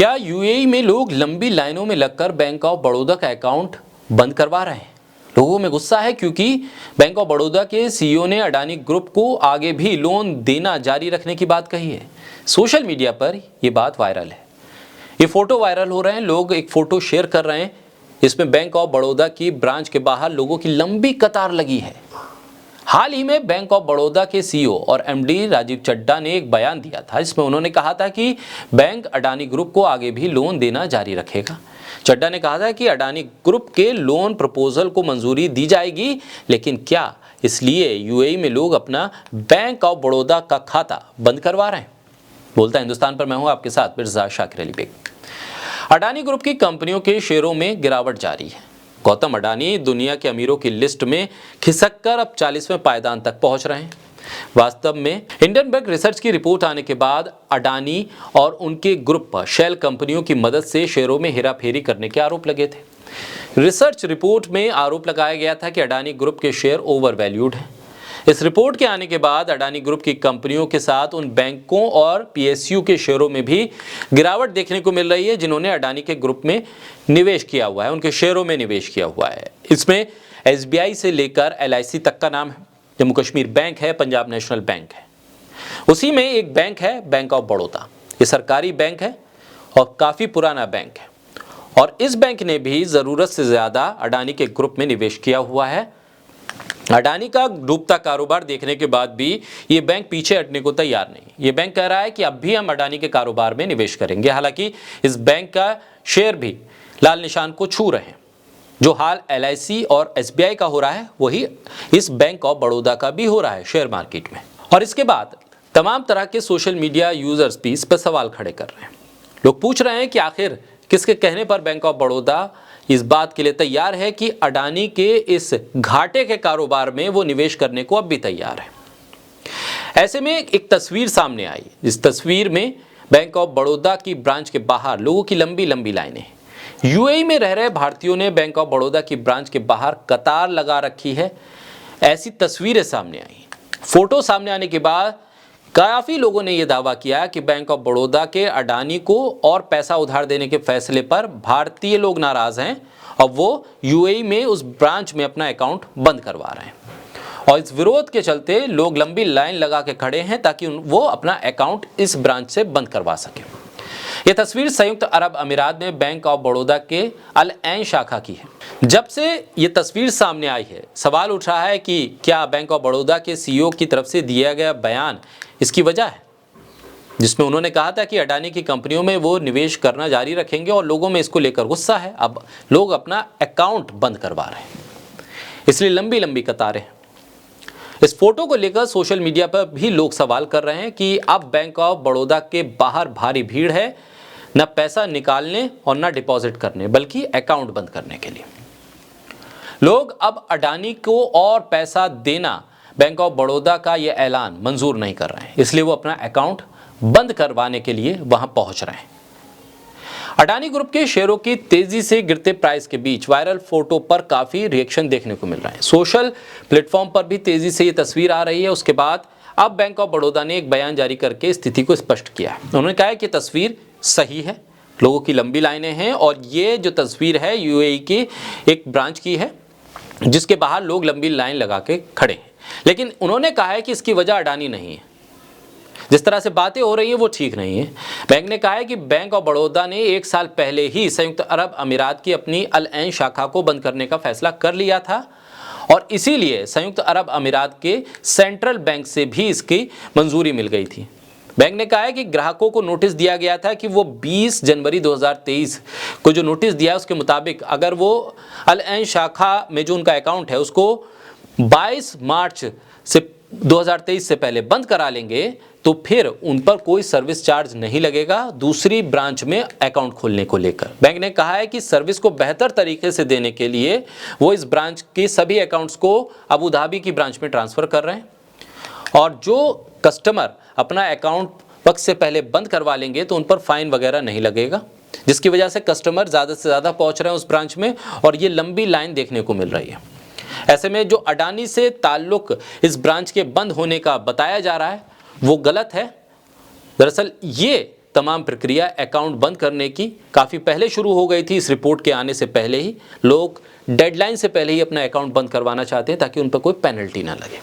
क्या यूएई में लोग लंबी लाइनों में लगकर बैंक ऑफ बड़ौदा का अकाउंट बंद करवा रहे हैं? लोगों में गुस्सा है क्योंकि बैंक ऑफ बड़ौदा के सीईओ ने अडानी ग्रुप को आगे भी लोन देना जारी रखने की बात कही है। सोशल मीडिया पर यह बात वायरल है। ये फोटो वायरल हो रहे हैं, लोग एक फोटो शेयर कर रहे हैं। इसमें बैंक ऑफ बड़ौदा की ब्रांच के बाहर लोगों की लंबी कतार लगी है। हाल ही में बैंक ऑफ बड़ौदा के सीईओ और एमडी राजीव चड्ढा ने एक बयान दिया था, जिसमें उन्होंने कहा था कि बैंक अडानी ग्रुप को आगे भी लोन देना जारी रखेगा। चड्ढा ने कहा था कि अडानी ग्रुप के लोन प्रपोजल को मंजूरी दी जाएगी, लेकिन क्या इसलिए यूएई में लोग अपना बैंक ऑफ बड़ौदा का खाता बंद करवा रहे हैं? बोलता हिंदुस्तान पर मैं हूं आपके साथ मिर्जा शाकिर अली बेग। अडानी ग्रुप की कंपनियों के शेयरों में गिरावट जारी है। गौतम अडानी दुनिया के अमीरों की लिस्ट में खिसककर अब 40वें पायदान तक पहुंच रहे हैं। वास्तव में हिंडनबर्ग रिसर्च की रिपोर्ट आने के बाद अडानी और उनके ग्रुप पर शेल कंपनियों की मदद से शेयरों में हेराफेरी करने के आरोप लगे थे। रिसर्च रिपोर्ट में आरोप लगाया गया था कि अडानी ग्रुप के शेयर ओवर वैल्यूड हैं। इस रिपोर्ट के आने के बाद अडानी ग्रुप की कंपनियों के साथ उन बैंकों और पीएसयू के शेयरों में भी गिरावट देखने को मिल रही है जिन्होंने अडानी के ग्रुप में निवेश किया हुआ है, उनके शेयरों में निवेश किया हुआ है। इसमें एसबीआई से लेकर एलआईसी तक का नाम है, जम्मू कश्मीर बैंक है, पंजाब नेशनल बैंक है। उसी में एक बैंक है बैंक ऑफ बड़ौदा। ये सरकारी बैंक है और काफ़ी पुराना बैंक है, और इस बैंक ने भी ज़रूरत से ज़्यादा अडानी के ग्रुप में निवेश किया हुआ है। अडानी का डूबता कारोबार देखने के बाद भी ये बैंक पीछे हटने को तैयार नहीं। ये बैंक कह रहा है कि अब भी हम अडानी के कारोबार में निवेश करेंगे। हालांकि इस बैंक का शेयर भी लाल निशान को छू रहे हैं। जो हाल एलआईसी और एसबीआई का हो रहा है, वही इस बैंक ऑफ बड़ौदा का भी हो रहा है शेयर मार्केट में। और इसके बाद तमाम तरह के सोशल मीडिया यूजर्स भी इस पर सवाल खड़े कर रहे हैं। लोग पूछ रहे हैं कि आखिर किसके कहने पर बैंक ऑफ बड़ौदा इस बात के लिए तैयार है कि अडानी के इस घाटे के कारोबार में वो निवेश करने को अब भी तैयार है। ऐसे में एक तस्वीर सामने आई। इस तस्वीर में बैंक ऑफ बड़ौदा की ब्रांच के बाहर लोगों की लंबी लंबी लाइनें। यूएई में रह रहे भारतीयों ने बैंक ऑफ बड़ौदा की ब्रांच के बाहर कतार लगा रखी है। ऐसी तस्वीरें सामने आई। फोटो सामने आने के बाद काफ़ी लोगों ने यह दावा किया कि बैंक ऑफ बड़ौदा के अडानी को और पैसा उधार देने के फैसले पर भारतीय लोग नाराज हैं और वो यूएई में उस ब्रांच में अपना अकाउंट बंद करवा रहे हैं। और इस विरोध के चलते लोग लंबी लाइन लगा के खड़े हैं ताकि वो अपना अकाउंट इस ब्रांच से बंद करवा सकें। यह तस्वीर संयुक्त अरब अमीरात में बैंक ऑफ बड़ौदा के अल ऐन शाखा की है। जब से ये तस्वीर सामने आई है, सवाल उठ रहा है कि क्या बैंक ऑफ बड़ौदा के सीईओ की तरफ से दिया गया बयान इसकी वजह है, जिसमें उन्होंने कहा था कि अडानी की कंपनियों में वो निवेश करना जारी रखेंगे और लोगों में इसको लेकर गुस्सा है। अब लोग अपना अकाउंट बंद करवा रहे हैं, इसलिए लंबी लंबी कतारें हैं। इस फोटो को लेकर सोशल मीडिया पर भी लोग सवाल कर रहे हैं कि अब बैंक ऑफ बड़ौदा के बाहर भारी भीड़ है, न पैसा निकालने और न डिपॉजिट करने, बल्कि अकाउंट बंद करने के लिए। लोग अब अडानी को और पैसा देना बैंक ऑफ बड़ौदा का यह ऐलान मंजूर नहीं कर रहे हैं, इसलिए वो अपना अकाउंट बंद करवाने के लिए वहां पहुंच रहे हैं। अडानी ग्रुप के शेयरों की तेजी से गिरते प्राइस के बीच वायरल फोटो पर काफी रिएक्शन देखने को मिल रहा है। सोशल प्लेटफॉर्म पर भी तेजी से ये तस्वीर आ रही है। उसके बाद अब बैंक ऑफ बड़ौदा ने एक बयान जारी करके स्थिति को स्पष्ट किया है। उन्होंने कहा है कि तस्वीर सही है, लोगों की लंबी लाइनें हैं और ये जो तस्वीर है यूएई की एक ब्रांच की है जिसके बाहर लोग लंबी लाइन लगा के खड़े हैं। लेकिन उन्होंने कहा है कि इसकी वजह अडानी नहीं है। जिस तरह से बातें हो रही हैं वो ठीक नहीं है। बैंक ने कहा है कि बैंक ऑफ बड़ौदा ने 1 साल पहले ही संयुक्त अरब अमीरात की अपनी अल ऐन शाखा को बंद करने का फैसला कर लिया था और इसीलिए संयुक्त अरब अमीरात के सेंट्रल बैंक से भी इसकी मंजूरी मिल गई थी। बैंक ने कहा है कि ग्राहकों को नोटिस दिया गया था कि वो 20 जनवरी 2023 को जो नोटिस दिया उसके मुताबिक अगर वो अल ऐन शाखा में जो उनका अकाउंट है उसको 22 मार्च से 2023 से पहले बंद करा लेंगे तो फिर उन पर कोई सर्विस चार्ज नहीं लगेगा दूसरी ब्रांच में अकाउंट खोलने को लेकर। बैंक ने कहा है कि सर्विस को बेहतर तरीके से देने के लिए वो इस ब्रांच के सभी अकाउंट्स को अबू धाबी की ब्रांच में ट्रांसफ़र कर रहे हैं और जो कस्टमर अपना अकाउंट वक्त से पहले बंद करवा लेंगे तो उन पर फाइन वगैरह नहीं लगेगा, जिसकी वजह से कस्टमर ज़्यादा से ज़्यादा पहुँच रहे हैं उस ब्रांच में और ये लंबी लाइन देखने को मिल रही है। ऐसे में जो अडानी से ताल्लुक इस ब्रांच के बंद होने का बताया जा रहा है वो गलत है। दरअसल ये तमाम प्रक्रिया अकाउंट बंद करने की काफ़ी पहले शुरू हो गई थी। इस रिपोर्ट के आने से पहले ही लोग डेडलाइन से पहले ही अपना अकाउंट बंद करवाना चाहते हैं ताकि उन पर कोई पेनल्टी ना लगे।